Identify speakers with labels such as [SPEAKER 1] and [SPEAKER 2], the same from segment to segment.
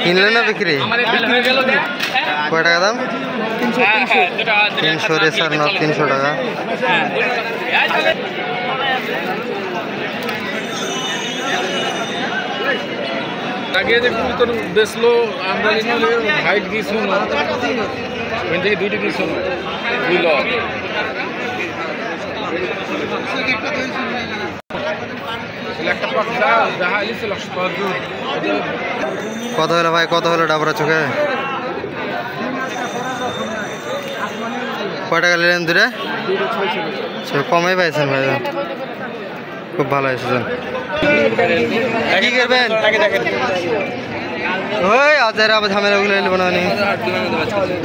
[SPEAKER 1] কিনলে না বিক্রি? কয় টাকা দাম? 300 রেসার নট 300 টাকা।
[SPEAKER 2] আগে যে কবুতর বেচলো আমরা হাইট দিয়েছি ওই থেকে দুইটা দিয়েছি দুই লট।
[SPEAKER 1] কত হলো ভাই, কত হলো ডাবরা চোখে? কয় টাকা নিলেন দূরে? কমই পাইছেন ভাই, খুব ভালো এসেছেন। কি করবেন ওই আজারে আবার ঝামেলা ওগুলো এলো না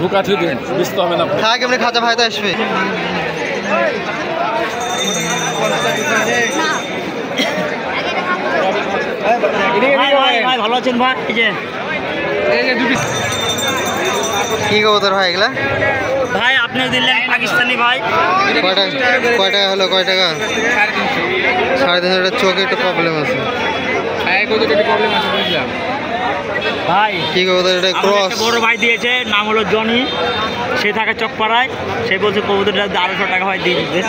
[SPEAKER 2] ঢুকা ঠিক বুঝতে হবে না।
[SPEAKER 1] থাক এমনি খাঁচা ভাই তো আসবে।
[SPEAKER 3] ভালো আছেন ভাই?
[SPEAKER 1] কি কবুতর ভাই এগুলা?
[SPEAKER 3] ভাই আপনিও দিলেন পাকিস্তানি ভাই।
[SPEAKER 1] কয় টাকা হলো? কয় টাকা? 350। চোখে একটু প্রবলেম আছে
[SPEAKER 3] ভাই।
[SPEAKER 1] কি কবুতর এটা? ক্রস।
[SPEAKER 3] বড় ভাই দিয়েছে, নাম হলো জনি, সে থাকে চকপাড়ায়। সে বলছে কবুতরটা 250 টাকা হয় দিয়ে দিতে,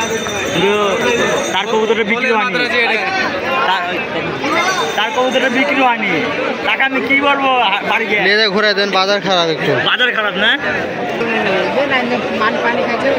[SPEAKER 3] কিন্তু তার কবুতরটা বিক্রি হয়নি। তার কবুতরটা বিক্রি হয়নি, টাকা আমি কি বলবো বাড়ি গিয়ে।
[SPEAKER 1] নিয়ে ঘুরে দেন, বাজার খারাপ একটু।
[SPEAKER 3] বাজার খারাপ না? পানি খাইছে